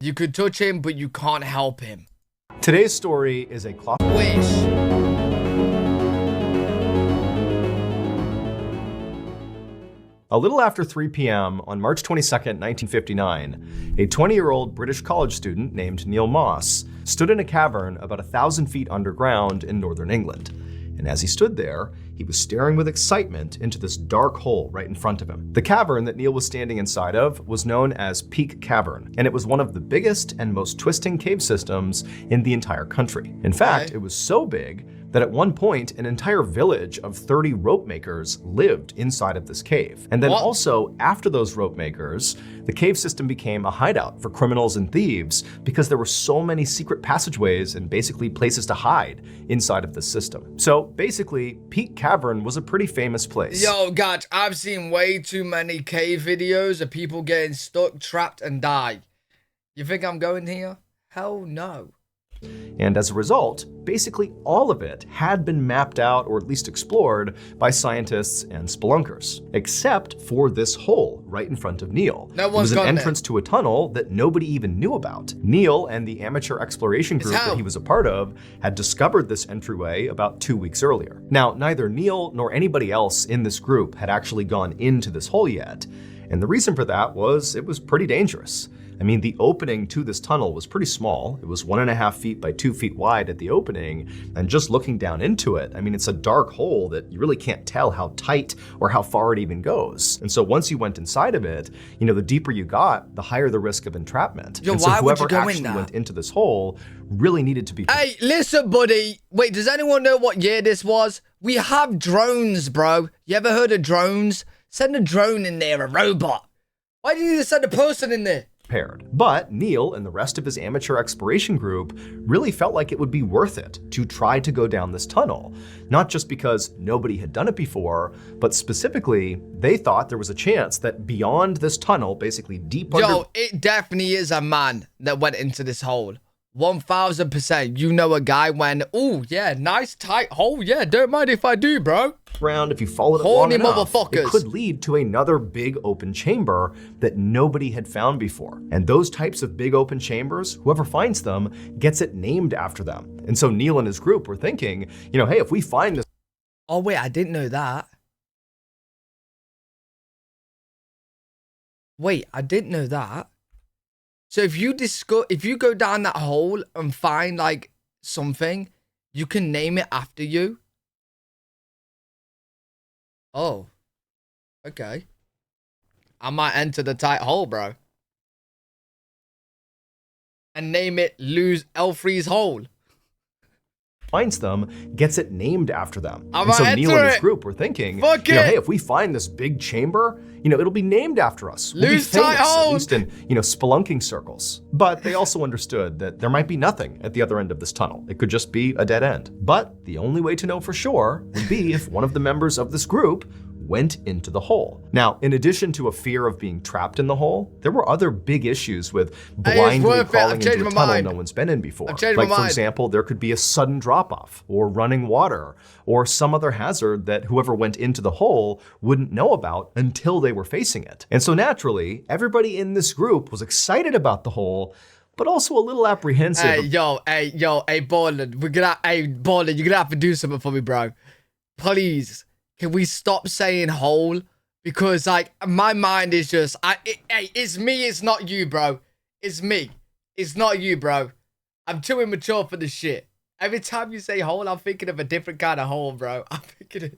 You could touch him, but you can't help him. Today's story is a Wish. A little after 3 p.m. on March 22nd, 1959, a 20-year-old British college student named Neil Moss stood in a cavern about 1,000 feet underground in northern England. And as he stood there, he was staring with excitement into this dark hole right in front of him. The cavern that Neil was standing inside of was known as Peak Cavern, and it was one of the biggest and most twisting cave systems in the entire country. In fact, it was so big that at one point, an entire village of 30 rope makers lived inside of this cave. And then also, after those rope makers, the cave system became a hideout for criminals and thieves because there were so many secret passageways and basically places to hide inside of the system. So basically, Peak Cavern was a pretty famous place. Yo, guys, I've seen way too many cave videos of people getting stuck, trapped, and die. You think I'm going here? Hell no. And as a result, basically all of it had been mapped out or at least explored by scientists and spelunkers, except for this hole right in front of Neil. No it was one's an gone entrance to a tunnel that nobody even knew about. Neil and the amateur exploration group that he was a part of had discovered this entryway about 2 weeks earlier. Now, neither Neil nor anybody else in this group had actually gone into this hole yet, and the reason for that was it was pretty dangerous. I mean, the opening to this tunnel was pretty small. It was 1.5 feet by 2 feet wide at the opening, and just looking down into it, I mean, it's a dark hole that you really can't tell how tight or how far it even goes. And so once you went inside of it, you know, the deeper you got, the higher the risk of entrapment. Yo, and so why would you whoever go in actually there? went into this hole really needed to be. Hey, listen, buddy. Wait, does anyone know what year this was? We have drones, bro. You ever heard of drones? Send a drone in there, a robot. Why do you need to send a person in there? Prepared. But Neil and the rest of his amateur exploration group really felt like it would be worth it to try to go down this tunnel. Not just because nobody had done it before, but specifically, they thought there was a chance that beyond this tunnel, basically deep under— Yo, it definitely is a man that went into this hole. 1000%. You know a guy went, oh, yeah, nice tight hole. Yeah, don't mind if I do, bro. Ground, if you followed it long Horny enough, motherfuckers. it could lead to another big open chamber that nobody had found before. And those types of big open chambers, whoever finds them gets it named after them. And so Neil and his group were thinking, you know, hey, if we find this— Oh, wait, I didn't know that. Wait, I didn't know that. So if you go down that hole and find like something, you can name it after you. Oh, okay. I might enter the tight hole, bro, and name it Lose Elfrey's Hole. finds them gets it named after them. I'm And so gonna Neil enter and his it. group were thinking, Fuck you know, it. hey, if we find this big chamber, you know, it'll be named after us. We'll be Loose tight famous, at hole. least in, you know, spelunking circles. But they also understood that there might be nothing at the other end of this tunnel. It could just be a dead end. But the only way to know for sure would be if one of the members of this group went into the hole. Now, in addition to a fear of being trapped in the hole, there were other big issues with blindly worth it. I've crawling into changed a my tunnel mind. no one's been in before. I've changed my Like, for mind. example, there could be a sudden drop-off or running water or some other hazard that whoever went into the hole wouldn't know about until they were facing it. And so naturally, everybody in this group was excited about the hole, but also a little apprehensive. Hey, Borland, Borland, you're gonna have to do something for me, bro. Please, can we stop saying hole? Because, like, my mind is just, hey, it's me, it's not you, bro. It's me. It's not you, bro. I'm too immature for this shit. Every time you say hole, I'm thinking of a different kind of hole, bro. I'm thinking of...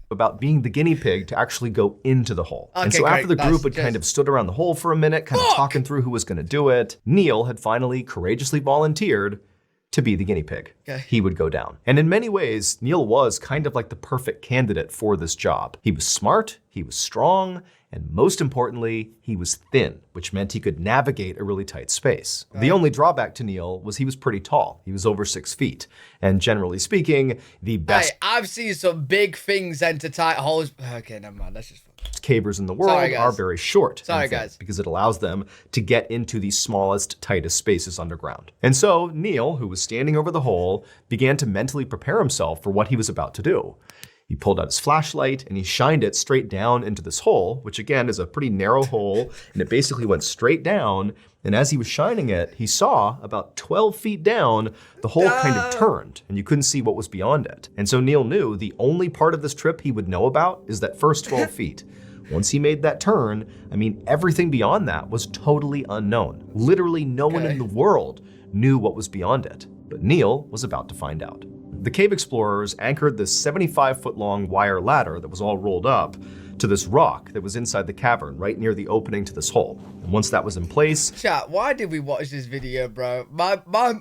about being the guinea pig to actually go into the hole. And Okay, so after great. the group That's had kind just- of stood around the hole for a minute, kind of talking through who was going to do it, Neil had finally courageously volunteered to be the guinea pig. Okay. He would go down. And in many ways, Neil was kind of like the perfect candidate for this job. He was smart, he was strong, and most importantly, he was thin, which meant he could navigate a really tight space. The only drawback to Neil was he was pretty tall. He was over 6 feet. And generally speaking, the best Hey, I've seen some big things enter tight holes. Okay, never mind. That's just fun. cavers in the world Sorry, guys. are very short. Sorry, and thin, guys. Because it allows them to get into the smallest, tightest spaces underground. And so Neil, who was standing over the hole, began to mentally prepare himself for what he was about to do. He pulled out his flashlight and he shined it straight down into this hole, which again is a pretty narrow hole, and it basically went straight down. And as he was shining it, he saw about 12 feet down, the hole kind of turned and you couldn't see what was beyond it. And so Neil knew the only part of this trip he would know about is that first 12 feet. Once he made that turn, I mean, everything beyond that was totally unknown. Literally no one in the world knew what was beyond it. But Neil was about to find out. The cave explorers anchored this 75-foot-long wire ladder that was all rolled up to this rock that was inside the cavern, right near the opening to this hole. And once that was in place... Chat, why did we watch this video, bro?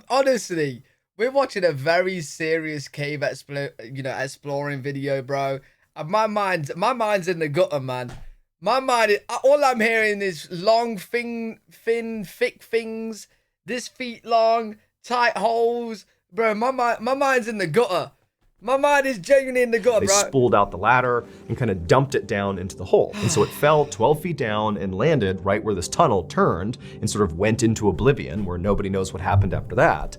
Honestly, we're watching a very serious cave exploring video, bro. And my mind's in the gutter, man. All I'm hearing is long, thick things, this feet long, tight holes. Bro, my mind's in the gutter. My mind is genuinely in the gutter, They bro. spooled out the ladder and kind of dumped it down into the hole. And so it fell 12 feet down and landed right where this tunnel turned and sort of went into oblivion, where nobody knows what happened after that.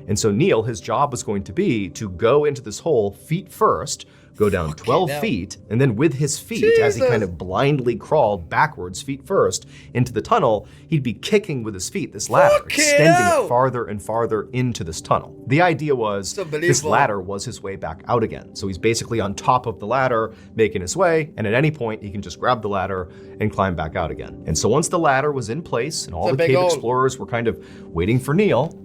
And so Neil, his job was going to be to go into this hole feet first, go down 12 feet, and then with his feet, as he kind of blindly crawled backwards, feet first, into the tunnel, he'd be kicking with his feet this ladder, extending it farther and farther into this tunnel. The idea was this ladder was his way back out again. So he's basically on top of the ladder, making his way, and at any point he can just grab the ladder and climb back out again. And so once the ladder was in place and all the cave explorers were kind of waiting for Neil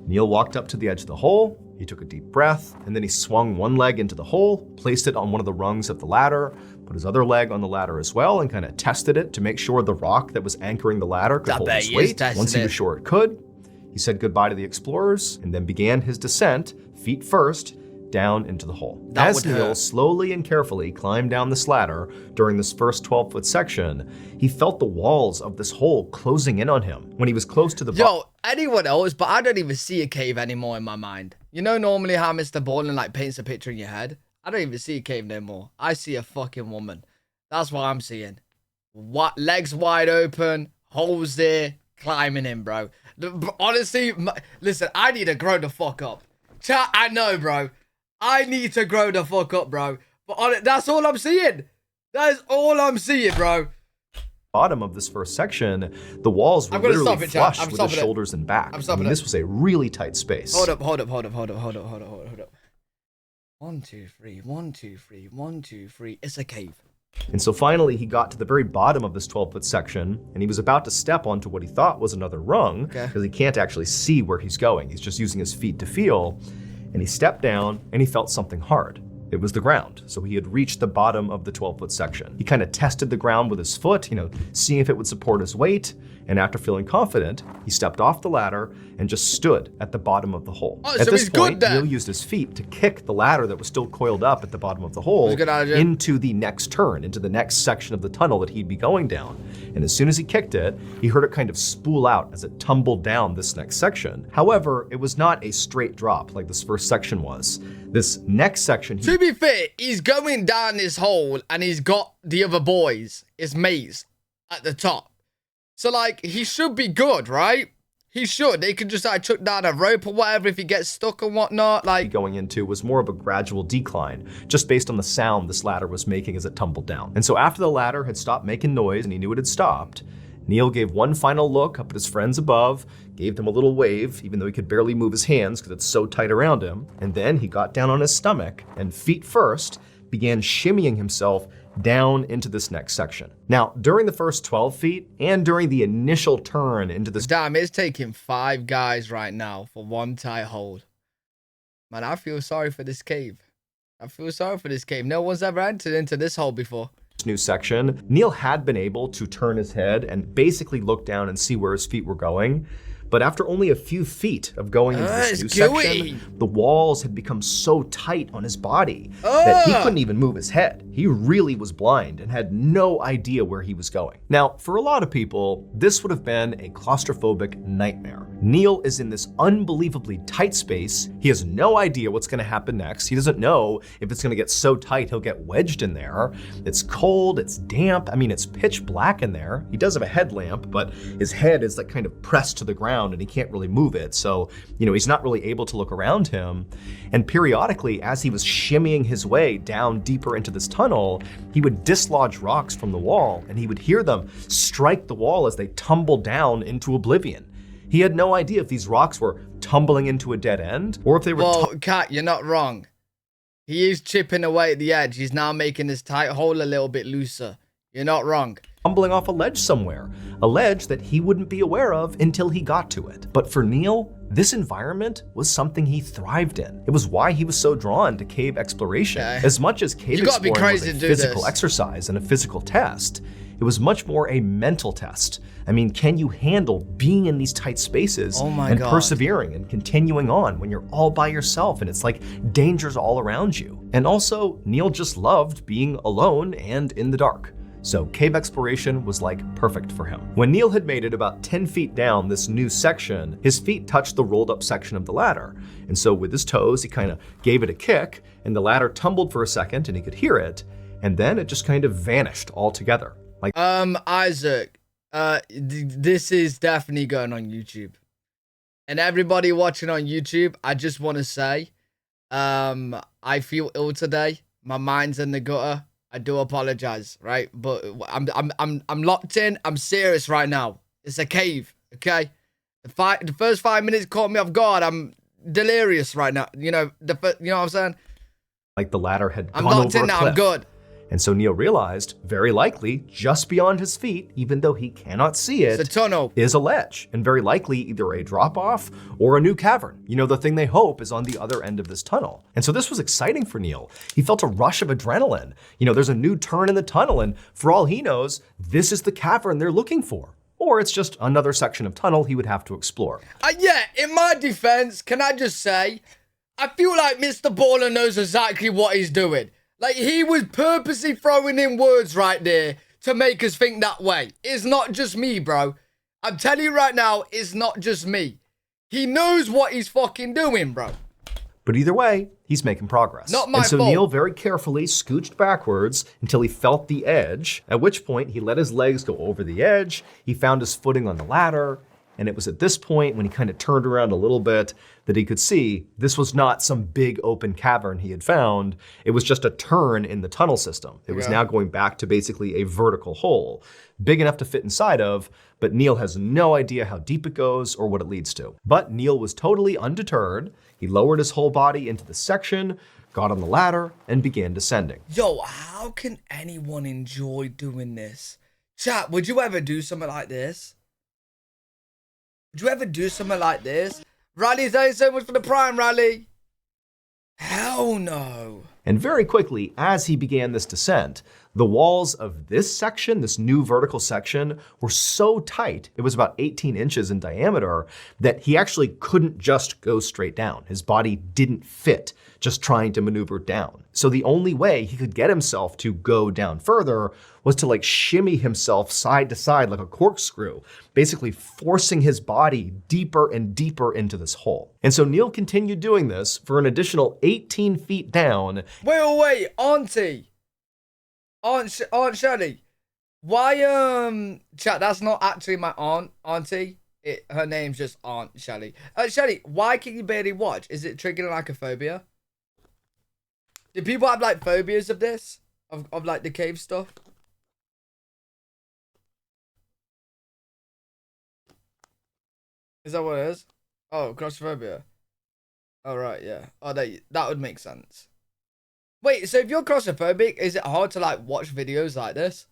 walked up to the edge of the hole. He took a deep breath, and then he swung one leg into the hole, placed it on one of the rungs of the ladder, put his other leg on the ladder as well, and kind of tested it to make sure the rock that was anchoring the ladder could hold its weight. Once he was sure it could, he said goodbye to the explorers and then began his descent, feet first, down into the hole. As Neil slowly and carefully climbed down this ladder during this first 12-foot section, he felt the walls of this hole closing in on him. When he was close to the Yo, anyone else, but I don't even see a cave anymore in my mind. You know normally how Mr. Ballin like paints a picture in your head? I don't even see a cave no more. I see a fucking woman. That's what I'm seeing. What, legs wide open, holes there, climbing in, bro. Honestly, listen, I need to grow the fuck up. Chat, I know, bro. I need to grow the fuck up, bro. But that's all I'm seeing. That is all I'm seeing, bro. Bottom of this first section, the walls were literally flush with the shoulders and back. I mean, this was a really tight space. Hold up. 1, 2, 3, 1, 2, 3, 1, 2, 3. It's a cave. And so finally, he got to the very bottom of this 12-foot section, and he was about to step onto what he thought was another rung, because he can't actually see where he's going. He's just using his feet to feel. And he stepped down, and he felt something hard. It was the ground, so he had reached the bottom of the 12-foot section. He kind of tested the ground with his foot, seeing if it would support his weight, and after feeling confident, he stepped off the ladder and just stood at the bottom of the hole. At this point, Neil used his feet to kick the ladder that was still coiled up at the bottom of the hole into the next turn, into the next section of the tunnel that he'd be going down. And as soon as he kicked it, he heard it kind of spool out as it tumbled down this next section. However, it was not a straight drop like this first section was. This next section... To be fair, he's going down this hole and he's got the other boys, his mates, at the top. So, like, he should be good, right? He should. They could just, like, chuck down a rope or whatever if he gets stuck and whatnot. Like, going into was more of a gradual decline, just based on the sound this ladder was making as it tumbled down. And so after the ladder had stopped making noise and he knew it had stopped, Neil gave one final look up at his friends above, gave them a little wave, even though he could barely move his hands because it's so tight around him. And then he got down on his stomach and feet first began shimmying himself down into this next section. Now, during the first 12 feet and during the initial turn into this... Damn, it's taking 5 guys right now for one tight hold. Man, I feel sorry for this cave. No one's ever entered into this hole before. New section, Neil had been able to turn his head and basically look down and see where his feet were going. But after only a few feet of going into this new section, the walls had become so tight on his body that he couldn't even move his head. He really was blind and had no idea where he was going. Now, for a lot of people, this would have been a claustrophobic nightmare. Neil is in this unbelievably tight space. He has no idea what's going to happen next. He doesn't know if it's going to get so tight he'll get wedged in there. It's cold, it's damp. I mean, it's pitch black in there. He does have a headlamp, but his head is like kind of pressed to the ground ground and he can't really move it. So, he's not really able to look around him. And periodically, as he was shimmying his way down deeper into this tunnel, he would dislodge rocks from the wall and he would hear them strike the wall as they tumbled down into oblivion. He had no idea if these rocks were tumbling into a dead end or if they were... Well, Kat, you're not wrong. He is chipping away at the edge. He's now making this tight hole a little bit looser. You're not wrong. Tumbling off a ledge somewhere, a ledge that he wouldn't be aware of until he got to it. But for Neil, this environment was something he thrived in. It was why he was so drawn to cave exploration. Okay. As much as cave exploring was a physical this. exercise and a physical test, it was much more a mental test. I mean, can you handle being in these tight spaces and persevering and continuing on when you're all by yourself and it's like dangers all around you? And also, Neil just loved being alone and in the dark. So cave exploration was like perfect for him. When Neil had made it about 10 feet down this new section, his feet touched the rolled up section of the ladder. And so with his toes, he kind of gave it a kick and the ladder tumbled for a second and he could hear it. And then it just kind of vanished altogether. Like, Isaac, this is definitely going on YouTube. And everybody watching on YouTube, I just want to say, I feel ill today. My mind's in the gutter. I do apologize, right? But I'm locked in. I'm serious right now. It's a cave, okay? The first 5 minutes caught me off guard. I'm delirious right now. You know what I'm saying? Like the ladder had gone I'm locked over in a now. cliff. I'm good. And so Neil realized, very likely, just beyond his feet, even though he cannot see it, It's a tunnel. is a ledge, and very likely either a drop-off or a new cavern. The thing they hope is on the other end of this tunnel. And so this was exciting for Neil. He felt a rush of adrenaline. There's a new turn in the tunnel, and for all he knows, this is the cavern they're looking for. Or it's just another section of tunnel he would have to explore. Yeah, in my defense, can I just say, I feel like Mr. Baller knows exactly what he's doing. Like, he was purposely throwing in words right there to make us think that way. It's not just me, bro. I'm telling you right now, it's not just me. He knows what he's fucking doing, bro. But either way, he's making progress. Not my And so fault. Neil very carefully scooched backwards until he felt the edge, at which point he let his legs go over the edge, he found his footing on the ladder, and it was at this point, when he kind of turned around a little bit, that he could see this was not some big open cavern he had found. It was just a turn in the tunnel system. It was now going back to basically a vertical hole, big enough to fit inside of, but Neil has no idea how deep it goes or what it leads to. But Neil was totally undeterred. He lowered his whole body into the section, got on the ladder, and began descending. Yo, how can anyone enjoy doing this? Chat, would you ever do something like this? Would you ever do something like this? Riley, thank you so much for the prime, Riley. Hell no. And very quickly, as he began this descent, the walls of this section, this new vertical section, were so tight, it was about 18 inches in diameter, that he actually couldn't just go straight down. His body didn't fit just trying to maneuver down. So the only way he could get himself to go down further was to like shimmy himself side to side like a corkscrew, basically forcing his body deeper and deeper into this hole. And so Neil continued doing this for an additional 18 feet down. Wait, Auntie. Aunt Shelley. Why, chat, that's not actually my auntie. Her name's just Aunt Shelley. Shelley, why can you barely watch? Is it triggering like a phobia? Do people have like phobias of this? Of like the cave stuff? Is that what it is? Oh, claustrophobia. Oh, right, yeah. Oh, that would make sense. Wait, so if you're claustrophobic, is it hard to like watch videos like this?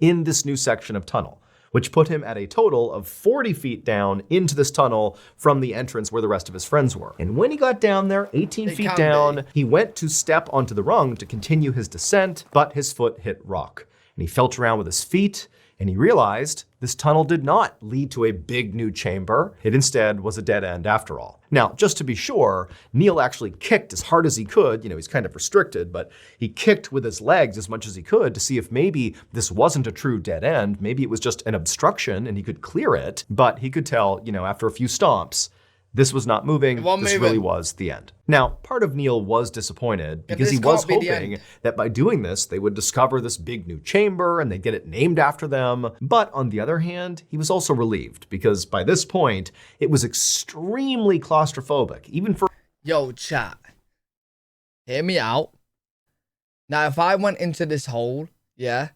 In this new section of tunnel, which put him at a total of 40 feet down into this tunnel from the entrance where the rest of his friends were. And when he got down there, 18 feet down, he went to step onto the rung to continue his descent, but his foot hit rock. And he felt around with his feet, and he realized this tunnel did not lead to a big new chamber. It instead was a dead end after all. Now, just to be sure, Neil actually kicked as hard as he could. He's kind of restricted, but he kicked with his legs as much as he could to see if maybe this wasn't a true dead end. Maybe it was just an obstruction and he could clear it. But he could tell, after a few stomps, This was not moving. This really was the end. Now, part of Neil was disappointed because he was hoping that by doing this, they would discover this big new chamber and they'd get it named after them. But on the other hand, he was also relieved because by this point, it was extremely claustrophobic, even for— Yo, chat. Hear me out. Now, if I went into this hole, yeah,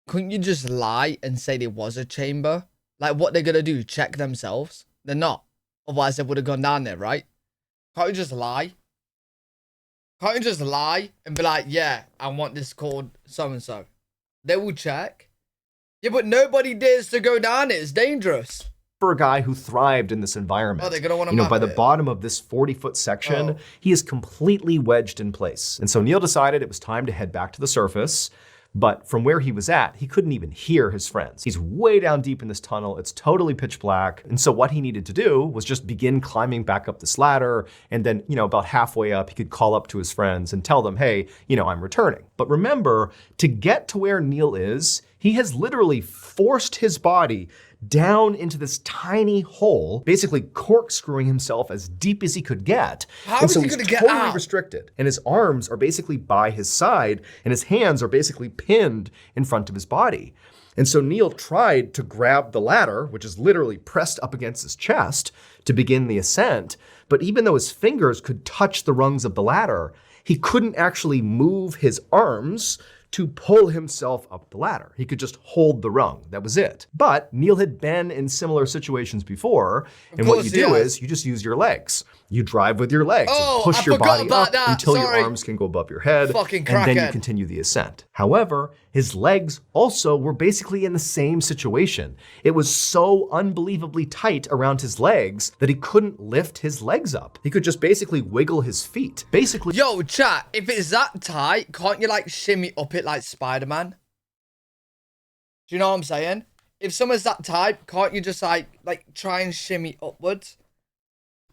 couldn't you just lie and say there was a chamber? Like, what they're gonna do? Check themselves? They're not. Otherwise, they would have gone down there, right? Can't you just lie? Can't you just lie and be like, yeah, I want this called so-and-so? They will check. Yeah, but nobody dares to go down it. It's dangerous. For a guy who thrived in this environment. Oh, they're gonna want to by the bottom of this 40-foot section, he is completely wedged in place. And so Neil decided it was time to head back to the surface. But from where he was at, he couldn't even hear his friends. He's way down deep in this tunnel. It's totally pitch black. And so what he needed to do was just begin climbing back up this ladder. And then, about halfway up, he could call up to his friends and tell them, hey, I'm returning. But remember, to get to where Neil is, he has literally forced his body down into this tiny hole, basically corkscrewing himself as deep as he could get. How is he gonna get out? Totally restricted. And his arms are basically by his side, and his hands are basically pinned in front of his body. And so Neil tried to grab the ladder, which is literally pressed up against his chest, to begin the ascent. But even though his fingers could touch the rungs of the ladder, he couldn't actually move his arms to pull himself up the ladder. He could just hold the rung. That was it. But Neil had been in similar situations before, and what you do is you just use your legs. You drive with your legs and push your body up until your arms can go above your head, and then you continue the ascent. However, his legs also were basically in the same situation. It was so unbelievably tight around his legs that he couldn't lift his legs up. He could just basically wiggle his feet. Basically, yo, chat, if it's that tight, can't you like shimmy up it like Spider-Man? Do you know what I'm saying? If someone's that tight, can't you just like try and shimmy upwards?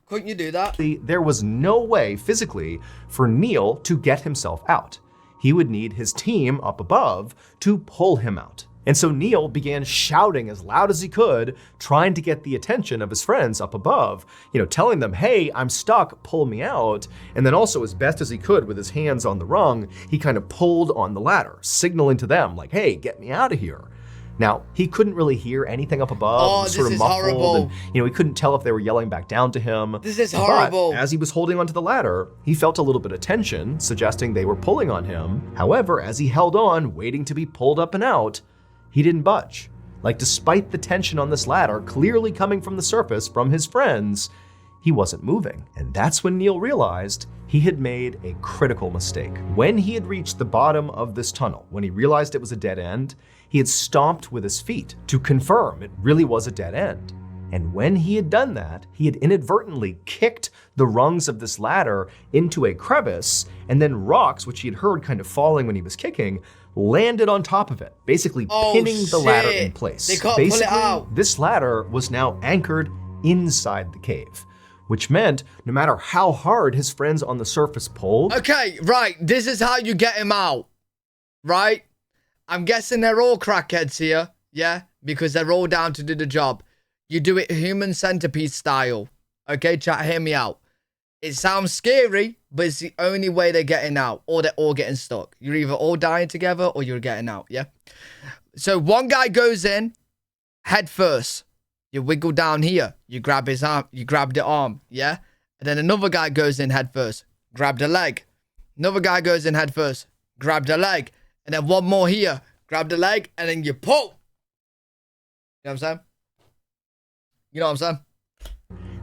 Couldn't you do that? There was no way physically for Neil to get himself out. He would need his team up above to pull him out. And so Neil began shouting as loud as he could, trying to get the attention of his friends up above, telling them, hey, I'm stuck, pull me out. And then also, as best as he could with his hands on the rung, he kind of pulled on the ladder, signaling to them like, hey, get me out of here. Now, he couldn't really hear anything up above. This is horrible. And, he couldn't tell if they were yelling back down to him. This is horrible. But as he was holding onto the ladder, he felt a little bit of tension, suggesting they were pulling on him. However, as he held on, waiting to be pulled up and out, he didn't budge. Despite the tension on this ladder clearly coming from the surface from his friends, he wasn't moving. And that's when Neil realized he had made a critical mistake. When he had reached the bottom of this tunnel, when he realized it was a dead end, he had stomped with his feet to confirm it really was a dead end. And when he had done that, he had inadvertently kicked the rungs of this ladder into a crevice, and then rocks, which he had heard kind of falling when he was kicking, landed on top of it, basically pinning the ladder in place. They can't pull it out. This ladder was now anchored inside the cave, which meant no matter how hard his friends on the surface pulled. Okay, right. This is how you get him out, right? I'm guessing they're all crackheads here, yeah? Because they're all down to do the job. You do it human centipede style. Okay, chat, hear me out. It sounds scary, but it's the only way they're getting out, or they're all getting stuck. You're either all dying together or you're getting out, yeah? So one guy goes in, head first. You wiggle down here. You grab his arm. You grab the arm, yeah? And then another guy goes in head first. Grab the leg. Another guy goes in head first. Grab the leg. And then one more here. Grab the leg, and then you pull. You know what I'm saying? You know what I'm saying?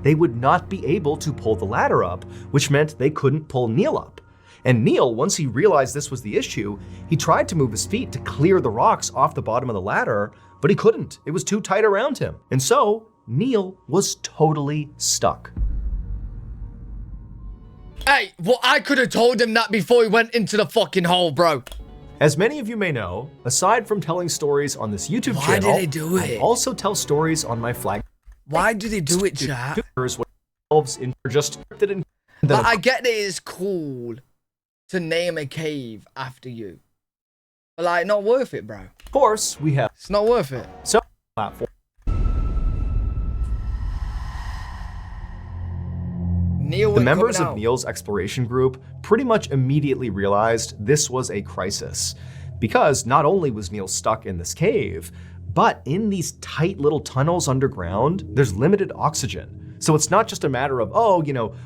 They would not be able to pull the ladder up, which meant they couldn't pull Neil up. And Neil, once he realized this was the issue, he tried to move his feet to clear the rocks off the bottom of the ladder, but he couldn't. It was too tight around him. And so Neil was totally stuck. Hey, well, I could have told him that before he went into the fucking hole, bro. As many of you may know, aside from telling stories on this YouTube channel, why did they do it? I also tell stories on my flag. Why do they do it, chat? But I get that it's cool to name a cave after you. But not worth it, bro. Of course, we have. It's not worth it. So platform. Neil The members coming of out. Neil's exploration group pretty much immediately realized this was a crisis. Because not only was Neil stuck in this cave, but in these tight little tunnels underground, there's limited oxygen. So it's not just a matter of, oh,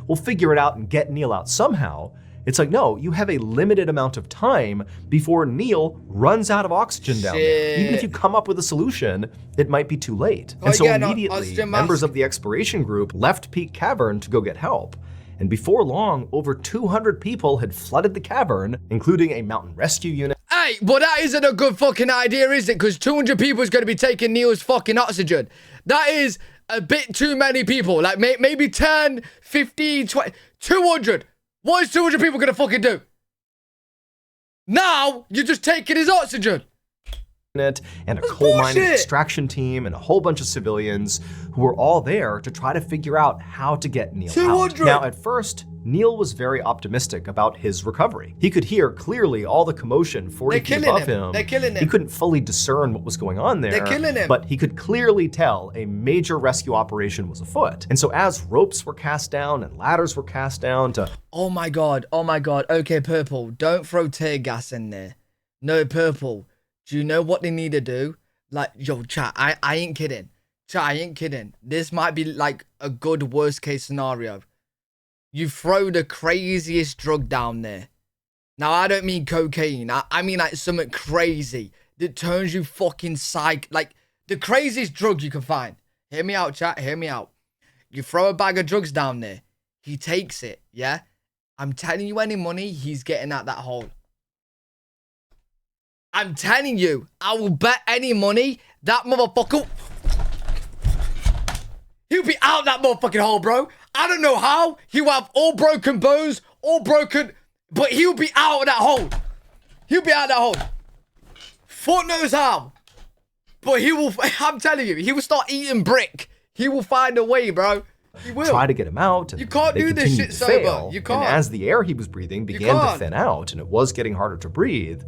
we'll figure it out and get Neil out somehow. It's like, no, you have a limited amount of time before Neil runs out of oxygen down there. Even if you come up with a solution, it might be too late. And so immediately, members of the exploration group left Peak Cavern to go get help. And before long, over 200 people had flooded the cavern, including a mountain rescue unit. Hey, but that isn't a good fucking idea, is it? Because 200 people is going to be taking Neil's fucking oxygen. That is a bit too many people. Like, maybe 10, 15, 20, 200. What is 200 people going to fucking do? Now, you're just taking his oxygen. And a coal mining extraction team and a whole bunch of civilians who were all there to try to figure out how to get Neil out. Now, at first, Neil was very optimistic about his recovery. He could hear clearly all the commotion 40 feet above him. They're killing him. He couldn't fully discern what was going on there. They're killing him. But he could clearly tell a major rescue operation was afoot. And so as ropes were cast down and ladders were cast down to... Oh my god. Okay, Purple, don't throw tear gas in there. No, Purple. Do you know what they need to do? Like, yo, chat, I ain't kidding. Chat, I ain't kidding. This might be like a good worst case scenario. You throw the craziest drug down there. Now, I don't mean cocaine. I mean like something crazy that turns you fucking psych. Like, the craziest drug you can find. Hear me out, chat, hear me out. You throw a bag of drugs down there. He takes it, yeah? I'm telling you, any money, he's getting out that hole. I'm telling you, I will bet any money that motherfucker... He'll be out that motherfucking hole, bro. I don't know how. He'll have all broken bones, all broken... But he'll be out of that hole. He'll be out of that hole. Fuck knows how. But he will... I'm telling you, he will start eating brick. He will find a way, bro. He will. Try to get him out. And you can't do this shit sober. You can't. And as the air he was breathing began to thin out and it was getting harder to breathe,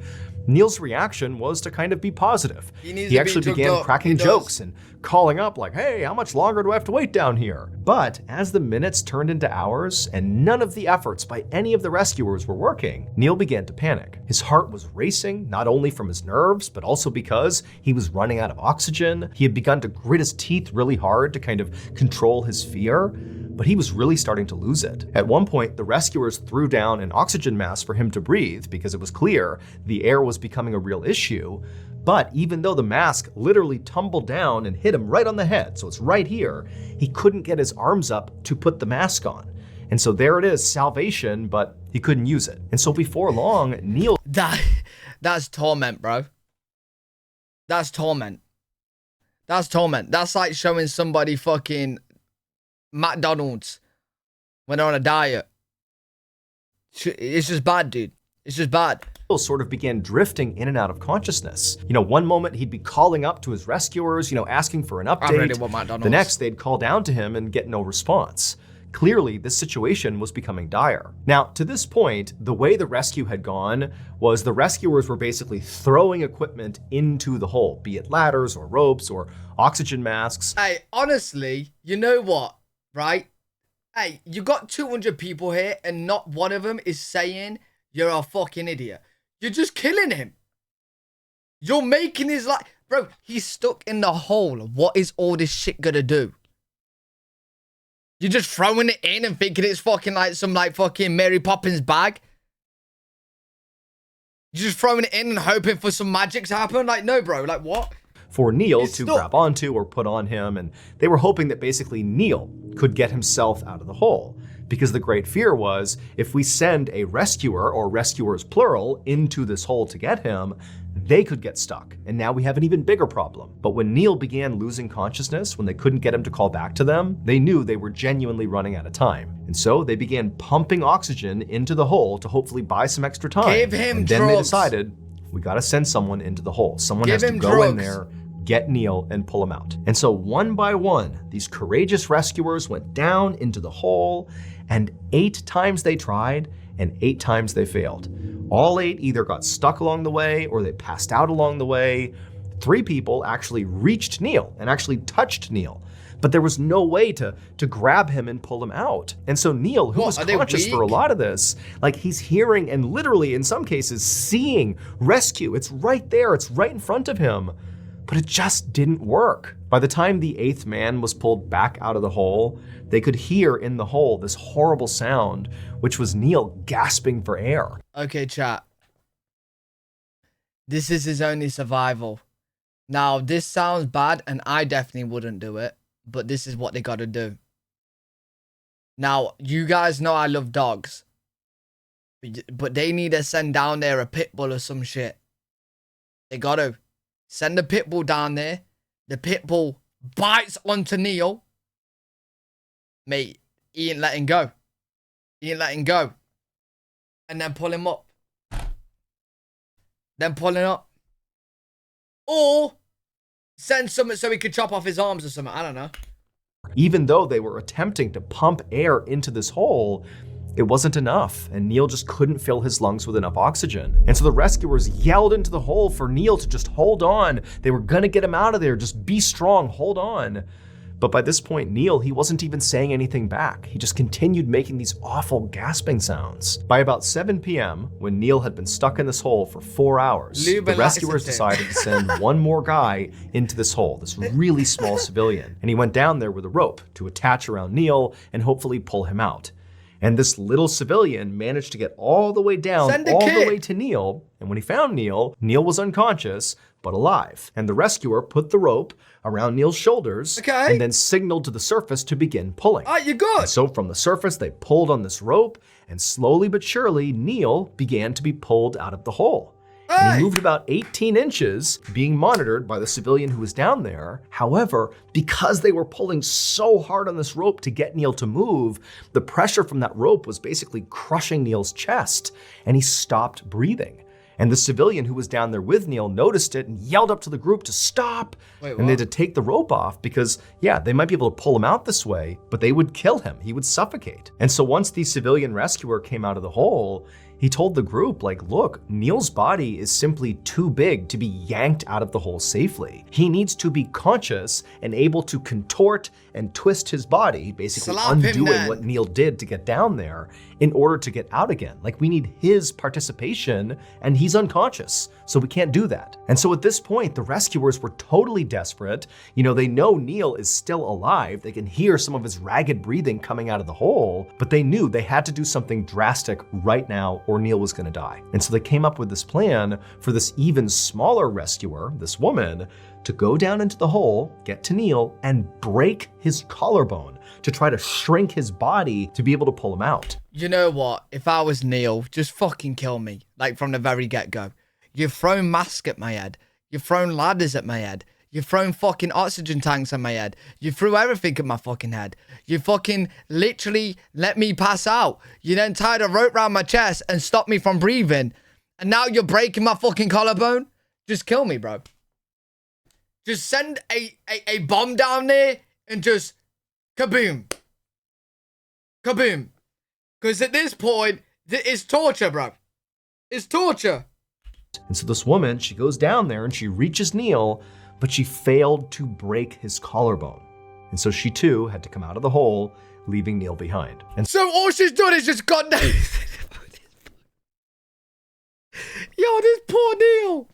Neil's reaction was to kind of be positive. He actually began cracking jokes and calling up like, hey, how much longer do I have to wait down here? But as the minutes turned into hours and none of the efforts by any of the rescuers were working, Neil began to panic. His heart was racing, not only from his nerves, but also because he was running out of oxygen. He had begun to grit his teeth really hard to kind of control his fear, but he was really starting to lose it. At one point, the rescuers threw down an oxygen mask for him to breathe because it was clear the air was becoming a real issue. But even though the mask literally tumbled down and hit him right on the head, so it's right here, he couldn't get his arms up to put the mask on. And so there it is, salvation, but he couldn't use it. And so before long, Neil... That's torment, bro. That's torment. That's torment. That's like showing somebody fucking McDonald's when they're on a diet. It's just bad, dude. It's just bad. Sort of began drifting in and out of consciousness. One moment he'd be calling up to his rescuers, asking for an update. I really want McDonald's. The next, they'd call down to him and get no response. Clearly, this situation was becoming dire. Now, to this point, the way the rescue had gone was the rescuers were basically throwing equipment into the hole, be it ladders or ropes or oxygen masks. Hey, honestly, you know what, right? Hey, you got 200 people here and not one of them is saying you're a fucking idiot. You're just killing him. You're making his life... Bro, he's stuck in the hole. What is all this shit gonna do? You're just throwing it in and thinking it's fucking like some like fucking Mary Poppins bag? You're just throwing it in and hoping for some magic to happen? Like, no, bro. Like, what? For Neil to grab onto or put on him, and they were hoping that basically Neil could get himself out of the hole. Because the great fear was, if we send a rescuer, or rescuers plural, into this hole to get him, they could get stuck, and now we have an even bigger problem. But when Neil began losing consciousness, when they couldn't get him to call back to them, they knew they were genuinely running out of time. And so they began pumping oxygen into the hole to hopefully buy some extra time. Give him and then drugs. They decided, we gotta send someone into the hole. Someone has to go in there, get Neil, and pull him out. And so one by one, these courageous rescuers went down into the hole, and 8 times they tried, and 8 times they failed. All 8 either got stuck along the way or they passed out along the way. 3 people actually reached Neil and actually touched Neil. but there was no way to grab him and pull him out. And so Neil, who was conscious for a lot of this, like he's hearing and literally in some cases seeing rescue. It's right there, it's right in front of him, but it just didn't work. By the time the 8th man was pulled back out of the hole, they could hear in the hole this horrible sound, which was Neil gasping for air. Okay, chat. This is his only survival. Now, this sounds bad, and I definitely wouldn't do it, but this is what they gotta do. Now, you guys know I love dogs, but they need to send down there a pit bull or some shit. They gotta send a pit bull down there. The pit bull bites onto Neil. Mate, he ain't letting go. He ain't letting go. And then pull him up. Then pull him up. Or send something so he could chop off his arms or something. I don't know. Even though they were attempting to pump air into this hole, it wasn't enough, and Neil just couldn't fill his lungs with enough oxygen. And so the rescuers yelled into the hole for Neil to just hold on. They were gonna get him out of there. Just be strong, hold on. But by this point, Neil, he wasn't even saying anything back. He just continued making these awful gasping sounds. By about 7 p.m., when Neil had been stuck in this hole for 4 hours, the rescuers decided to send one more guy into this hole, this really small civilian. And he went down there with a rope to attach around Neil and hopefully pull him out. And this little civilian managed to get all the way down, all the way to Neil. And when he found Neil, Neil was unconscious, but alive. And the rescuer put the rope around Neil's shoulders and then signaled to the surface to begin pulling. You're good. And so from the surface, they pulled on this rope, and slowly but surely, Neil began to be pulled out of the hole. And he moved about 18 inches, being monitored by the civilian who was down there. However, because they were pulling so hard on this rope to get Neil to move, the pressure from that rope was basically crushing Neil's chest, and he stopped breathing. And the civilian who was down there with Neil noticed it and yelled up to the group to stop. And they had to take the rope off because, yeah, they might be able to pull him out this way, but they would kill him. He would suffocate. And so once the civilian rescuer came out of the hole, he told the group, like, look, Neil's body is simply too big to be yanked out of the hole safely. He needs to be conscious and able to contort and twist his body, basically undoing what Neil did to get down there in order to get out again. Like, we need his participation, and he's unconscious, so we can't do that. And so at this point, the rescuers were totally desperate. You know, they know Neil is still alive. They can hear some of his ragged breathing coming out of the hole, but they knew they had to do something drastic right now or Neil was gonna die. And so they came up with this plan for this even smaller rescuer, this woman, to go down into the hole, get to Neil, and break his collarbone to try to shrink his body to be able to pull him out. You know what? If I was Neil, just fucking kill me, like from the very get-go. You've thrown masks at my head. You've thrown ladders at my head. You've thrown fucking oxygen tanks at my head. You threw everything at my fucking head. You fucking literally let me pass out. You then tied a rope around my chest and stopped me from breathing. And now you're breaking my fucking collarbone? Just kill me, bro. Just send a bomb down there and just kaboom. Kaboom. Because at this point, it's torture, bro. It's torture. And so this woman, she goes down there and she reaches Neil, but she failed to break his collarbone. And so she too had to come out of the hole, leaving Neil behind. And so all she's done is just gone down. Yo, this poor Neil.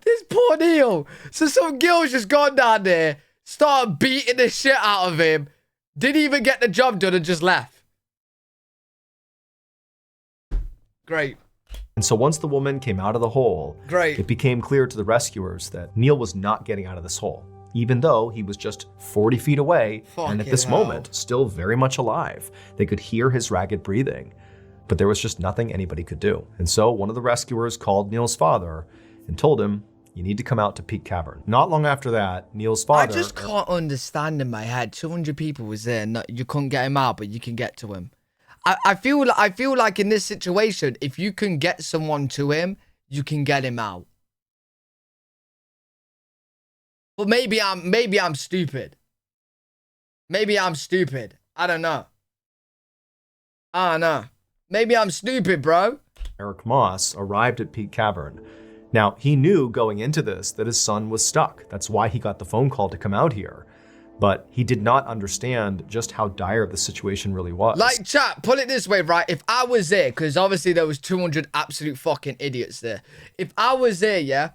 This poor Neil. So some girl's just gone down there, started beating the shit out of him, didn't even get the job done and just left. Great. And so once the woman came out of the hole, it became clear to the rescuers that Neil was not getting out of this hole, even though he was just 40 feet away and at this moment still very much alive. They could hear his ragged breathing, but there was just nothing anybody could do. And so one of the rescuers called Neil's father and told him, you need to come out to Peak Cavern. Not long after that, Neil's father... I just can't understand in my head. 200 people was there and you couldn't get him out, but you can get to him. I feel like in this situation, if you can get someone to him, you can get him out. But maybe I'm stupid. Maybe I'm stupid. I don't know. Maybe I'm stupid, bro. Eric Moss arrived at Peak Cavern. Now, he knew going into this that his son was stuck. That's why he got the phone call to come out here. But he did not understand just how dire the situation really was. Like, chat, put it this way, right? If I was there, because obviously there was 200 absolute fucking idiots there. If I was there, yeah,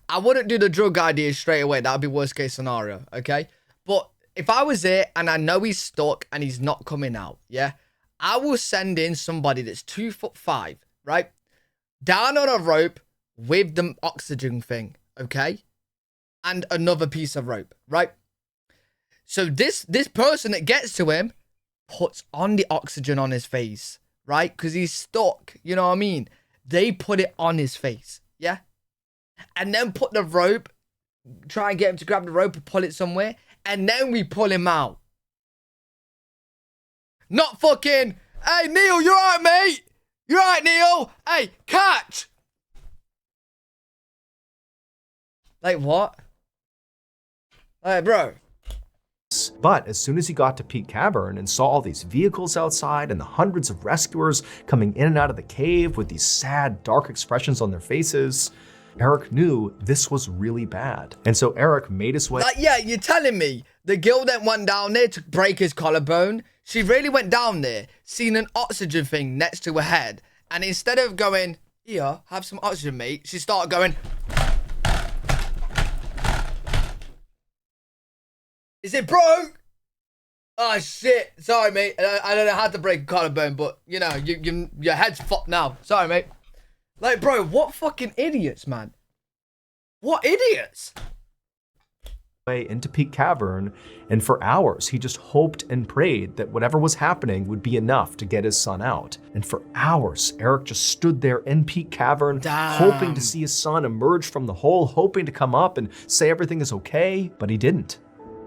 I wouldn't do the drug idea straight away. That would be worst case scenario, okay? But if I was there and I know he's stuck and he's not coming out, yeah, I will send in somebody that's 2'5", right? Down on a rope with the oxygen thing, okay? And another piece of rope, right? So this person that gets to him puts on the oxygen on his face, right? Because he's stuck, you know what I mean? They put it on his face, yeah? And then put the rope, try and get him to grab the rope and pull it somewhere, and then we pull him out. Not fucking, hey, Neil, you alright, mate? You alright, Neil? Hey, catch! Like, what? Hey, bro. But as soon as he got to Peak Cavern and saw all these vehicles outside and the hundreds of rescuers coming in and out of the cave with these sad, dark expressions on their faces, Eric knew this was really bad. And so Eric made his way... Like, yeah, you're telling me the girl that went down there to break his collarbone, she really went down there, seen an oxygen thing next to her head, and instead of going, here, have some oxygen, mate, she started going... Is it broke? Oh, shit. Sorry, mate. I don't know how to break a collarbone, but, you know, your head's fucked now. Sorry, mate. Like, bro, what fucking idiots, man. What idiots? Way into Peak Cavern, and for hours he just hoped and prayed that whatever was happening would be enough to get his son out. And for hours, Eric just stood there in Peak Cavern, hoping to see his son emerge from the hole, hoping to come up and say everything is okay, but he didn't.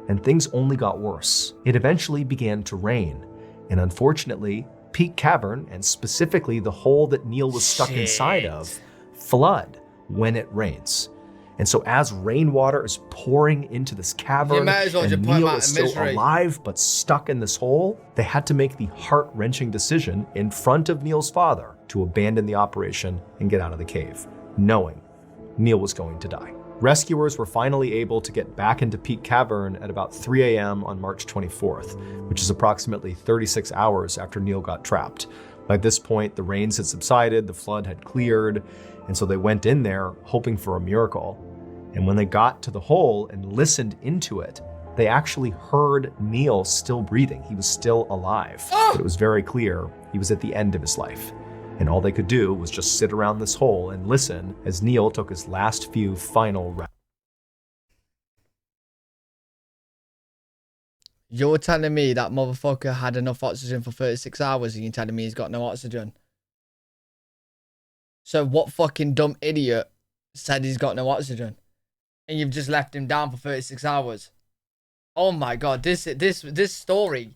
And things only got worse. It eventually began to rain, and unfortunately, Peak Cavern, and specifically the hole that Neil was stuck inside of, flood when it rains. And so as rainwater is pouring into this cavern, and Neil is still alive but stuck in this hole, they had to make the heart-wrenching decision in front of Neil's father to abandon the operation and get out of the cave, knowing Neil was going to die. Rescuers were finally able to get back into Peak Cavern at about 3 a.m. on March 24th, which is approximately 36 hours after Neil got trapped. By this point, the rains had subsided, the flood had cleared, and so they went in there hoping for a miracle. And when they got to the hole and listened into it, they actually heard Neil still breathing. He was still alive. But it was very clear he was at the end of his life. And all they could do was just sit around this hole and listen as Neil took his last few final breaths. You're telling me that motherfucker had enough oxygen for 36 hours and you're telling me he's got no oxygen? So what fucking dumb idiot said he's got no oxygen? And you've just left him down for 36 hours. Oh my god, this story,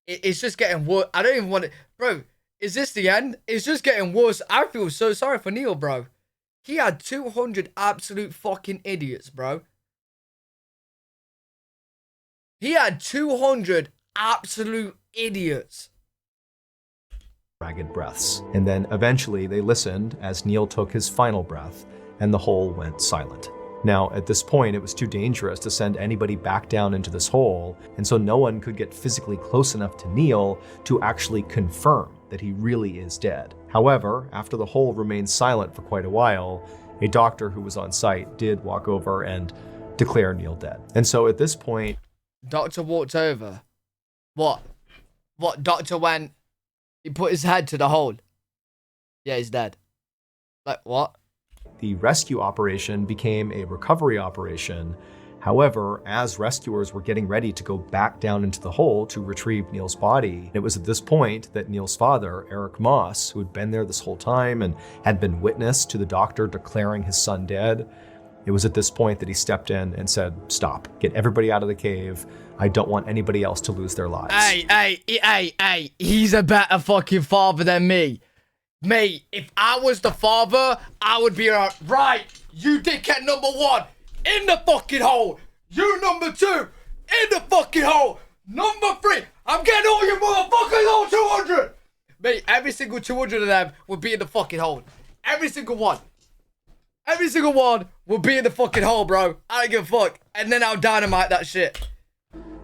it's just getting worse. I don't even want to... Bro, is this the end? It's just getting worse. I feel so sorry for Neil, bro. He had 200 absolute fucking idiots, bro. He had 200 absolute idiots. Ragged breaths. And then eventually they listened as Neil took his final breath and the hole went silent. Now, at this point, it was too dangerous to send anybody back down into this hole, and so no one could get physically close enough to Neil to actually confirm that he really is dead. However, after the hole remained silent for quite a while, a doctor who was on site did walk over and declare Neil dead. And so at this point... Doctor walked over. What? What, doctor went... He put his head to the hole. Yeah, he's dead. Like, what? The rescue operation became a recovery operation. However, as rescuers were getting ready to go back down into the hole to retrieve Neil's body, it was at this point that Neil's father, Eric Moss, who had been there this whole time and had been witness to the doctor declaring his son dead, it was at this point that he stepped in and said, "Stop, get everybody out of the cave. I don't want anybody else to lose their lives." Hey, he's a better fucking father than me. Mate, if I was the father, I would be like, right, you dickhead number 1, in the fucking hole. You number 2, in the fucking hole. Number 3, I'm getting all you motherfuckers all 200. Mate, every single 200 of them would be in the fucking hole. Every single one. Every single one will be in the fucking hole, bro. I don't give a fuck. And then I'll dynamite that shit.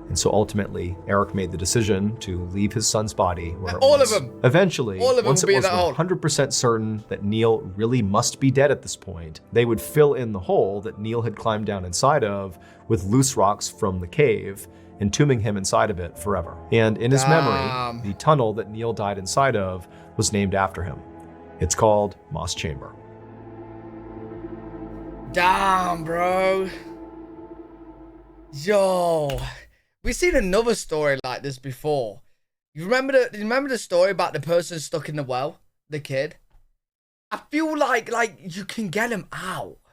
And so ultimately, Eric made the decision to leave his son's body where it All was. of them. Eventually, All of them once will it be in was that hole. 100% certain that Neil really must be dead at this point, they would fill in the hole that Neil had climbed down inside of with loose rocks from the cave, entombing him inside of it forever. And in his memory, the tunnel that Neil died inside of was named after him. It's called Moss Chamber. Damn, bro. Yo, we've seen another story like this before. You remember the story about the person stuck in the well, the kid? I feel like you can get him out.